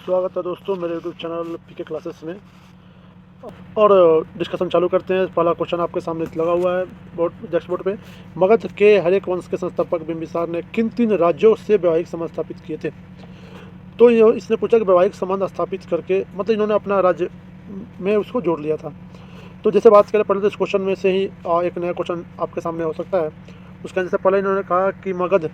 स्वागत है दोस्तों मेरे यूट्यूब चैनल पीके क्लासेस में। और डिस्कशन चालू करते हैं। पहला क्वेश्चन आपके सामने लगा हुआ है डेस्क बोर्ड पे। मगध के हरेक वंश के संस्थापक बिंबिसार ने किन 3 राज्यों से वैवाहिक संबंध स्थापित किए थे? तो इसने पूछा कि वैवाहिक संबंध स्थापित करके मतलब इन्होंने अपना राज्य में उसको जोड़ लिया था। तो जैसे बात करें पहले तो इस क्वेश्चन में से ही एक नया क्वेश्चन आपके सामने हो सकता है। उसका जैसे पहले इन्होंने कहा कि मगध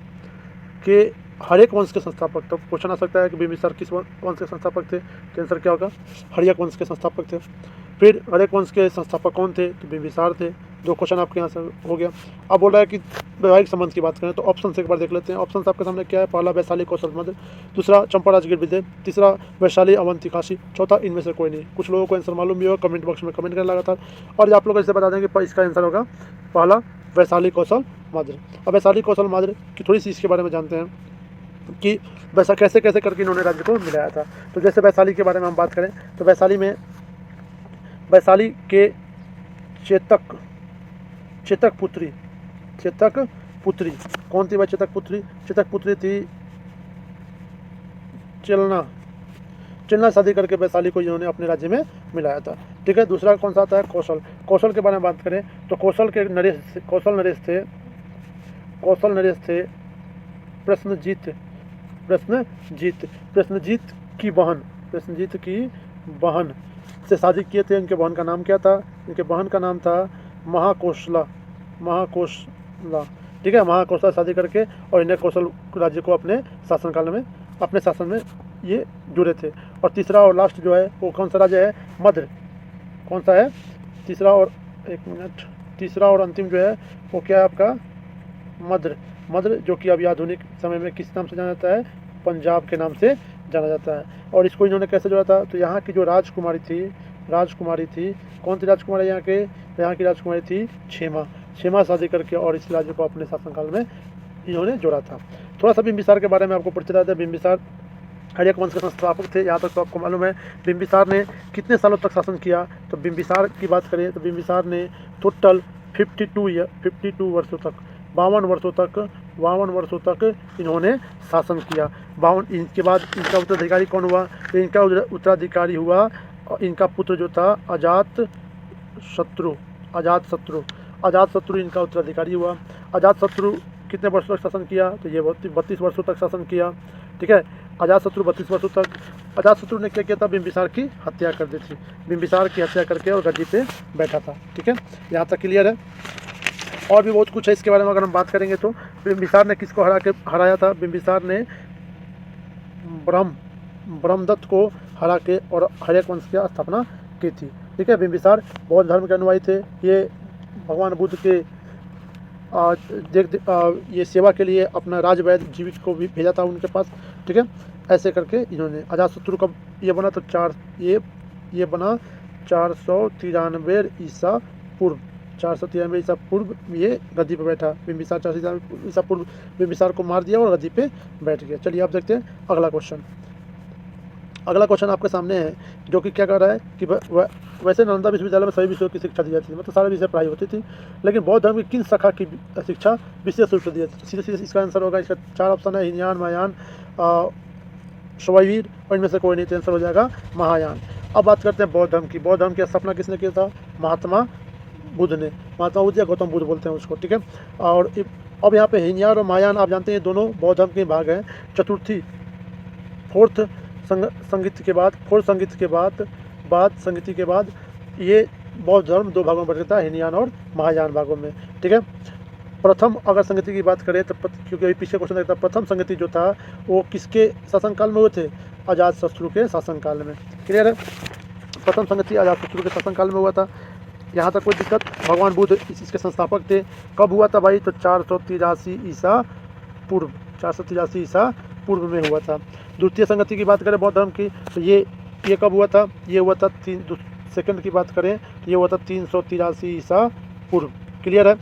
के हर्यक वंश के संस्थापक। तो क्वेश्चन आ सकता है कि बिंबिसार किस वंश के संस्थापक थे? तो आंसर क्या होगा? हर्यक वंश के संस्थापक थे। फिर हर्यक वंश के संस्थापक कौन थे? तो बिंबिसार थे। 2 क्वेश्चन आपके यहाँ से हो गया। अब बोल रहा है कि वैवाहिक संबंध की बात करें तो ऑप्शन से एक बार देख लेते हैं। ऑप्शन आपके सामने क्या है? पहला वैशाली कौशल मध्य, दूसरा चंपा राजगीर विजय, तीसरा वैशाली अवंती काशी, चौथा इनमें से कोई नहीं। कुछ लोगों को आंसर मालूम भी होगा, कमेंट बॉक्स में कमेंट करने लगा था। और आप लोग ऐसे बता दें कि इसका आंसर होगा पहला वैशाली कौशल मध्य। अब वैशाली कौशल मध्य की थोड़ी सी इसके बारे में जानते हैं कि वैसा कैसे कैसे करके इन्होंने राज्य को मिलाया था। तो जैसे वैशाली के बारे में हम बात करें तो वैशाली के चेतक पुत्री कौन थी? वह चेतक पुत्री थी चिलना शादी करके वैशाली को इन्होंने अपने राज्य में मिलाया था। ठीक है। दूसरा कौन सा आता है? कौशल के बारे में बात करें तो कौशल नरेश थे प्रश्नजीत की बहन से शादी किए थे। इनके बहन का नाम क्या था? इनके बहन का नाम था महाकोशला। ठीक है। महाकोशला शादी करके और इन्हें कौशल राज्य को अपने शासन में ये जुड़े थे। और तीसरा और लास्ट जो है वो कौन सा राज्य है? मद्र। कौन सा है? तीसरा और अंतिम जो है वो क्या है आपका? मद्र, जो कि अभी आधुनिक समय में किस नाम से जाना जाता है? पंजाब के नाम से जाना जाता है। और इसको इन्होंने कैसे जोड़ा था? तो यहाँ की जो राजकुमारी थी कौन सी राजकुमारी? यहाँ की राजकुमारी थी क्षेमा शादी करके और इस राज्य को अपने शासनकाल में इन्होंने जोड़ा था। थोड़ा सा बिंबिसार के बारे में आपको परिचय देते हैं। बिंबिसार हर्यक वंश के संस्थापक थे। यहाँ तक तो आपको मालूम है। बिंबिसार ने कितने सालों तक शासन किया? तो बिंबिसार की बात करें तो बिंबिसार ने टोटल 52 वर्षों तक 52 वर्षों तक इन्होंने शासन किया। 52। इनके बाद इनका उत्तराधिकारी कौन हुआ? तो इनका उत्तराधिकारी हुआ इनका पुत्र जो था अजात शत्रु इनका उत्तराधिकारी हुआ। अजात शत्रु कितने वर्षों तक शासन किया? तो ये 32 वर्षों तक शासन किया। ठीक है। अजात शत्रु 32 वर्षों तक। अजात शत्रु ने क्या किया था? बिंबिसार की हत्या कर दी थी। बिंबिसार की हत्या करके और गद्दी पे बैठा था। ठीक है। यहाँ तक क्लियर है। और भी बहुत कुछ है इसके बारे में अगर हम बात करेंगे तो बिंबिसार ने किसको हराया था? बिंबिसार ने ब्रह्मदत्त को हरा के और हर्यक वंश की स्थापना की थी। ठीक है। बिंबिसार बौद्ध धर्म के अनुयायी थे। ये भगवान बुद्ध के ये सेवा के लिए अपना राजवैद्य जीवित को भी भेजा था उनके पास। ठीक है। ऐसे करके इन्होंने अजातशत्रु का ये बना तो ये बना 493 ईसा पूर्व। 493 ईसा पूर्व ये गद्दी पे बैठा। बिंबिसार 493 ईसा पूर्व बिंबिसार को मार दिया और गद्दी पे बैठ गया। चलिए आप देखते हैं अगला क्वेश्चन आपके सामने है जो कि क्या कर रहा है कि वैसे नालंदा विश्वविद्यालय में सभी विषयों की शिक्षा दी जाती थी, मतलब सारे विषय पढ़ाई होती थी, लेकिन बौद्ध धर्म की किन शाखा की शिक्षा विशेष रूप से दी जाती थी? सीधे इसका आंसर होगा। इसका 4 ऑप्शन है, हीनयान, महायान, शैववीर और इनमें से कोई नहीं। तो आंसर हो जाएगा महायान। अब बात करते हैं बौद्ध धर्म की। बौद्ध धर्म की स्थापना किसने किया था? महात्मा बुद्ध ने। महात्मा बुद्ध या गौतम बुद्ध बोलते हैं उसको। ठीक है। और अब यहाँ पे हीनयान और महायान आप जानते हैं दोनों बौद्ध धर्म के भाग हैं। फोर्थ संगीत के बाद ये बौद्ध धर्म 2 भागों में बंटा है, हीनयान और महायान भागों में। ठीक है। प्रथम अगर संगति की बात करें तो क्योंकि अभी पीछे क्वेश्चन देखता, प्रथम संगति जो था वो किसके शासनकाल में हुए थे? अजातशत्रु के शासनकाल में। क्लियर है। प्रथम संगति अजातशत्रु के शासनकाल में हुआ था। यहाँ तक कोई दिक्कत? भगवान बुद्ध इसके संस्थापक थे। कब हुआ था भाई? तो 483 ईसा पूर्व में हुआ था। द्वितीय संगति की बात करें बौद्ध धर्म की तो ये कब हुआ था? ये हुआ था सेकंड की बात करें तो ये हुआ था 383 ईसा पूर्व। क्लियर है।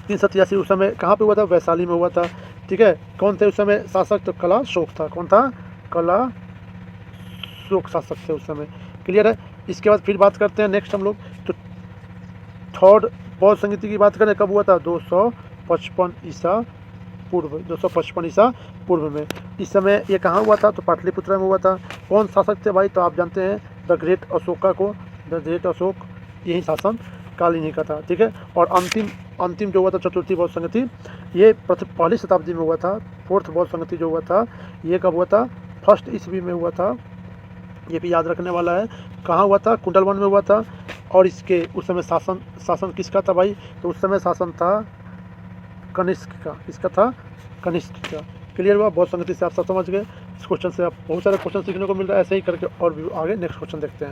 383 उस समय कहाँ पे हुआ था? वैशाली में हुआ था। ठीक है। कौन थे उस समय शासक? तो कलाशोक था। कौन था? कलाशोक शासक थे उस समय। क्लियर है। इसके बाद फिर बात करते हैं नेक्स्ट हम लोग तो थर्ड बौद्ध संगति की बात करें कब हुआ था? 255 ईसा पूर्व 255 ईसा पूर्व में। इस समय ये कहाँ हुआ था? तो पाटलिपुत्र में हुआ था। कौन शासक थे भाई? तो आप जानते हैं द ग्रेट अशोका को, द ग्रेट अशोक, यही शासन काल इन्हीं का था, ठीक है। और अंतिम जो हुआ था चतुर्थी बौद्ध संगति, ये पहली शताब्दी में हुआ था। फोर्थ बौद्ध संगति जो हुआ था ये कब हुआ था? फर्स्ट ईस्वी में हुआ था। ये भी याद रखने वाला है। कहाँ हुआ था? कुंडलवन में हुआ था। और इसके उस समय शासन किसका था भाई? तो उस समय शासन था कनिष्क का। किसका था? कनिष्क का। क्लियर हुआ? बौद्ध संगति से आप सब समझ गए। इस क्वेश्चन से आप बहुत सारे क्वेश्चन सीखने को मिल रहा है। ऐसे ही करके और भी आगे नेक्स्ट क्वेश्चन देखते हैं।